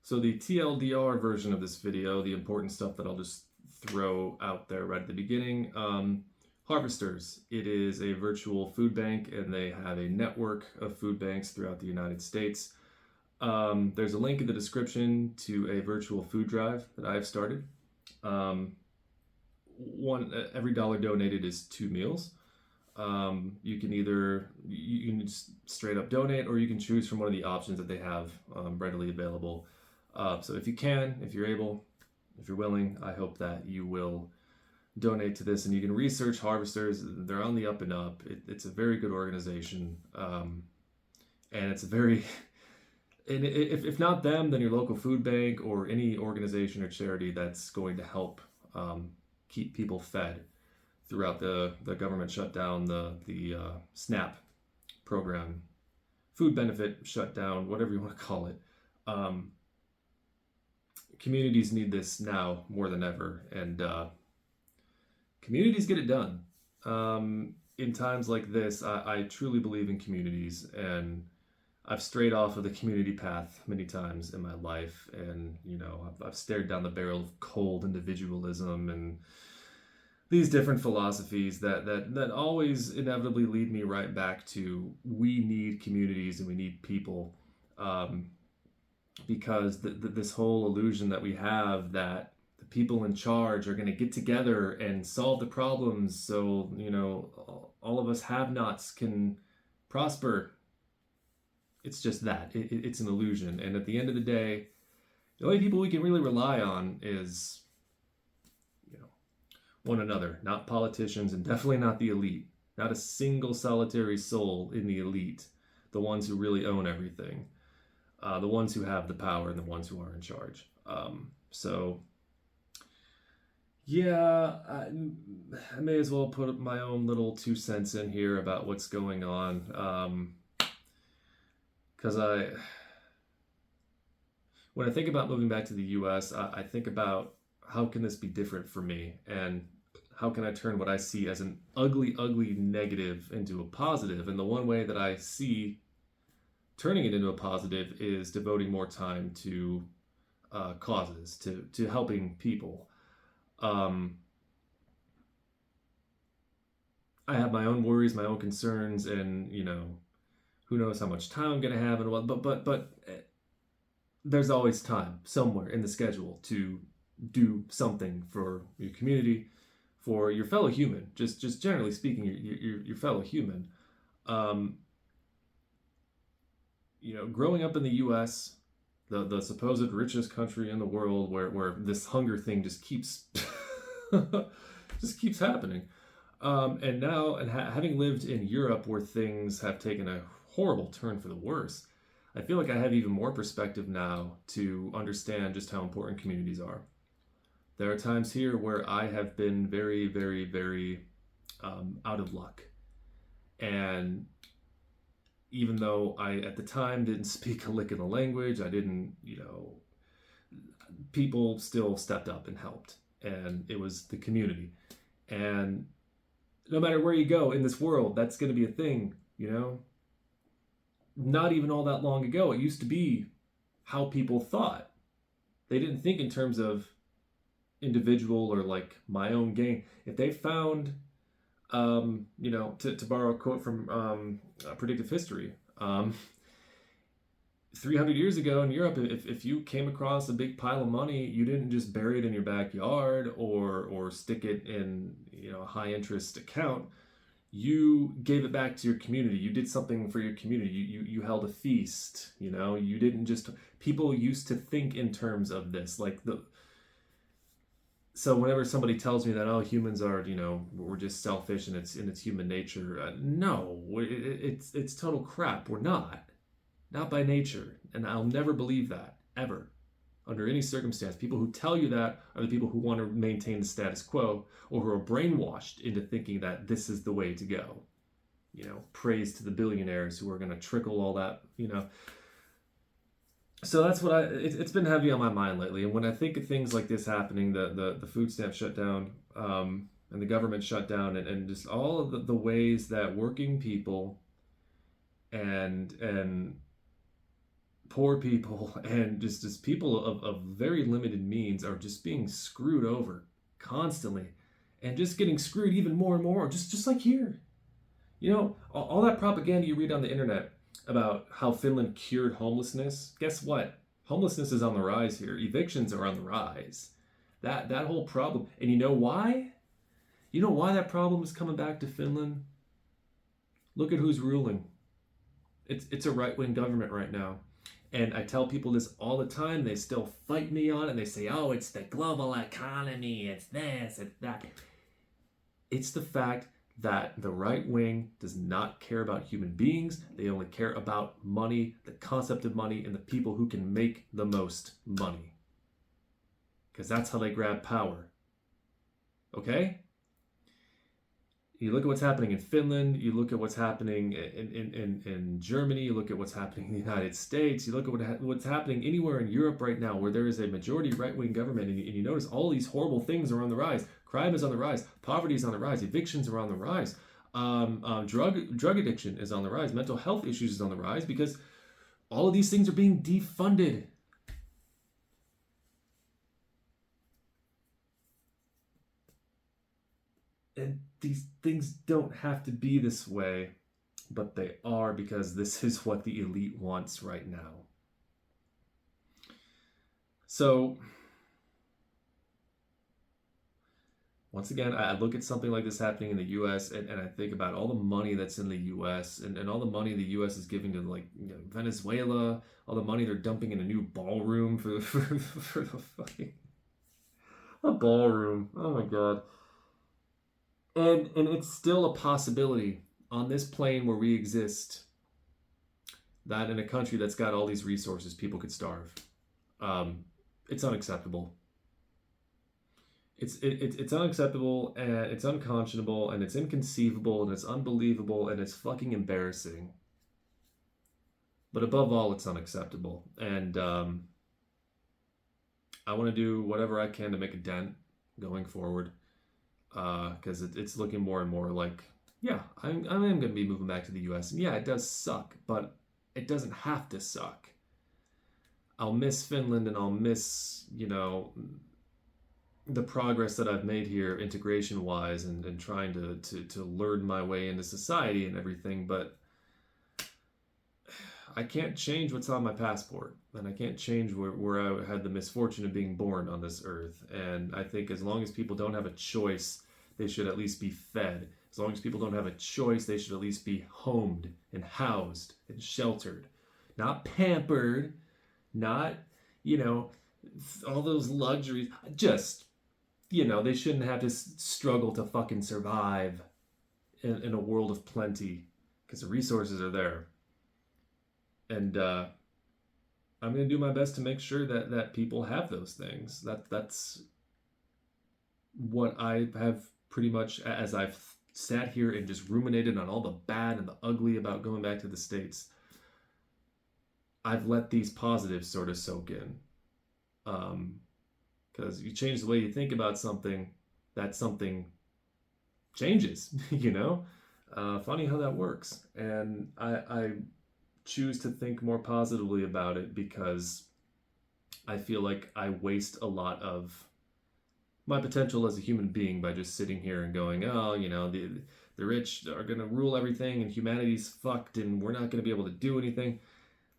So the TLDR version of this video, the important stuff that I'll just throw out there right at the beginning. Harvesters. It is a virtual food bank, and they have a network of food banks throughout the United States. There's a link in the description to a virtual food drive that I have started. Every dollar donated is 2 meals. You can just straight up donate, or you can choose from one of the options that they have readily available. So if you're able, if you're willing, I hope that you will donate to this, and you can research Harvesters. They're on the up and up. It's a very good organization, and it's a very and if not them, then your local food bank or any organization or charity that's going to help keep people fed throughout the government shutdown, the SNAP program, food benefit shutdown, whatever you want to call it. Communities need this now more than ever, and communities get it done. In times like this, I truly believe in communities, and I've strayed off of the community path many times in my life, and I've stared down the barrel of cold individualism and these different philosophies that always inevitably lead me right back to we need communities and we need people, because this whole illusion that we have that the people in charge are going to get together and solve the problems so all of us have-nots can prosper. It's just that. It's an illusion. And at the end of the day, the only people we can really rely on is one another, not politicians, and definitely not the elite. Not a single solitary soul in the elite, the ones who really own everything, the ones who have the power and the ones who are in charge. So yeah, I may as well put my own little 2 cents in here about what's going on. Because when I think about moving back to the US, I think about how can this be different for me, and how can I turn what I see as an ugly, ugly negative into a positive? And the one way that I see turning it into a positive is devoting more time to causes, to helping people. I have my own worries, my own concerns, and who knows how much time I'm gonna have and what. But there's always time somewhere in the schedule to do something for your community, for your fellow human. Just generally speaking, your fellow human. Growing up in the U.S., the supposed richest country in the world, where this hunger thing just keeps happening. And now, having lived in Europe, where things have taken a horrible turn for the worse, I feel like I have even more perspective now to understand just how important communities are. There are times here where I have been very, very, very out of luck. And even though I, at the time, didn't speak a lick of the language, I didn't, people still stepped up and helped. And it was the community. And no matter where you go in this world, that's going to be a thing, Not even all that long ago, it used to be how people thought. They didn't think in terms of individual or like my own gain. If they found, to borrow a quote from Predictive History, 300 years ago in Europe, if you came across a big pile of money, you didn't just bury it in your backyard or stick it in a high interest account. You gave it back to your community. You did something for your community. You held a feast. You didn't just. People used to think in terms of this, So whenever somebody tells me that humans are we're just selfish and it's human nature, no, it's total crap. We're not by nature, and I'll never believe that ever, under any circumstance. People who tell you that are the people who want to maintain the status quo, or who are brainwashed into thinking that this is the way to go. Praise to the billionaires who are going to trickle all that. So that's what it's been heavy on my mind lately. And when I think of things like this happening, the food stamp shutdown, and the government shutdown, and just all of the ways that working people and poor people and just people of very limited means are just being screwed over constantly and just getting screwed even more and more, just like here. You know, all that propaganda you read on the internet about how Finland cured homelessness, guess what? Homelessness is on the rise here. Evictions are on the rise. That whole problem. And you know why? You know why that problem is coming back to Finland? Look at who's ruling. It's a right-wing government right now. And I tell people this all the time. They still fight me on it. And they say, oh, it's the global economy. It's this, it's that. It's the fact that the right wing does not care about human beings. They only care about money, the concept of money, and the people who can make the most money. Because that's how they grab power. Okay? You look at what's happening in Finland, you look at what's happening in Germany, you look at what's happening in the United States, you look at what's happening anywhere in Europe right now where there is a majority right-wing government, and you notice all these horrible things are on the rise. Crime is on the rise, poverty is on the rise, evictions are on the rise, drug addiction is on the rise, mental health issues is on the rise, because all of these things are being defunded. And these things don't have to be this way, but they are, because this is what the elite wants right now. So, once again, I look at something like this happening in the U.S. and I think about all the money that's in the U.S. and all the money the U.S. is giving to, like, you know, Venezuela, all the money they're dumping in a new ballroom for the fucking a ballroom. Oh my God. And it's still a possibility on this plane where we exist that in a country that's got all these resources, people could starve. It's unacceptable. It's unacceptable, and it's unconscionable, and it's inconceivable, and it's unbelievable, and it's fucking embarrassing. But above all, it's unacceptable. And I want to do whatever I can to make a dent going forward. Because it's looking more and more like, yeah, I am going to be moving back to the U.S. And yeah, it does suck, but it doesn't have to suck. I'll miss Finland, and I'll miss, you know, the progress that I've made here integration-wise and trying to learn my way into society and everything, but I can't change what's on my passport, and I can't change where I had the misfortune of being born on this earth. And I think as long as people don't have a choice, they should at least be fed. As long as people don't have a choice, they should at least be homed and housed and sheltered. Not pampered, not, you know, all those luxuries. Just, you know, they shouldn't have to struggle to fucking survive in a world of plenty, because the resources are there. And I'm going to do my best to make sure that people have those things. That's what I have pretty much, as I've sat here and just ruminated on all the bad and the ugly about going back to the States, I've let these positives sort of soak in. Because you change the way you think about something, that something changes, you know? Funny how that works. And I choose to think more positively about it, because I feel like I waste a lot of my potential as a human being by just sitting here and going, oh, you know, the rich are going to rule everything and humanity's fucked and we're not going to be able to do anything.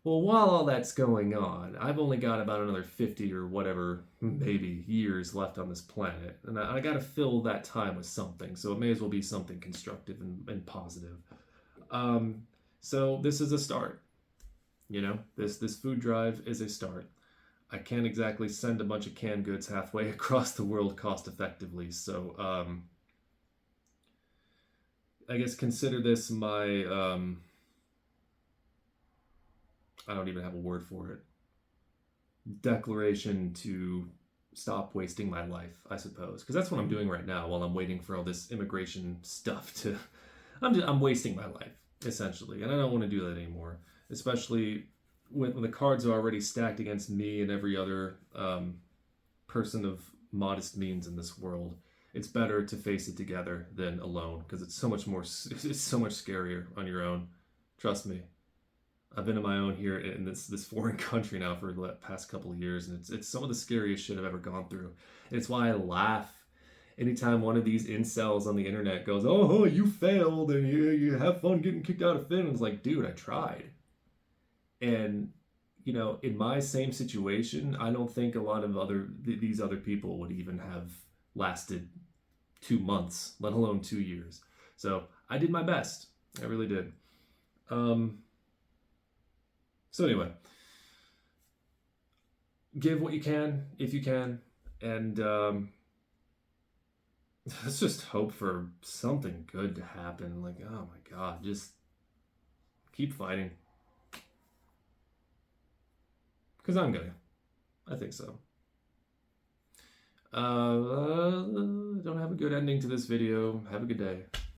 Well, while all that's going on, I've only got about another 50 or whatever, maybe, years left on this planet. And I got to fill that time with something. So it may as well be something constructive and positive. So this is a start. You know, this food drive is a start. I can't exactly send a bunch of canned goods halfway across the world cost effectively. So I guess consider this my, I don't even have a word for it, declaration to stop wasting my life, I suppose. Because that's what I'm doing right now while I'm waiting for all this immigration stuff to, I'm wasting my life, essentially. And I don't want to do that anymore. Especially when the cards are already stacked against me and every other person of modest means in this world. It's better to face it together than alone, because it's so much scarier on your own. Trust me. I've been on my own here in this foreign country now for the past couple of years, and it's some of the scariest shit I've ever gone through. And it's why I laugh anytime one of these incels on the internet goes, "Oh, you failed, and you have fun getting kicked out of Finland." It's like, dude, I tried. And in my same situation, I don't think a lot of these other people would even have lasted 2 months, let alone 2 years. So I did my best. I really did. So anyway, give what you can if you can, and let's just hope for something good to happen. Like, oh my God, just keep fighting. Because I'm gonna. I think so. Don't have a good ending to this video. Have a good day.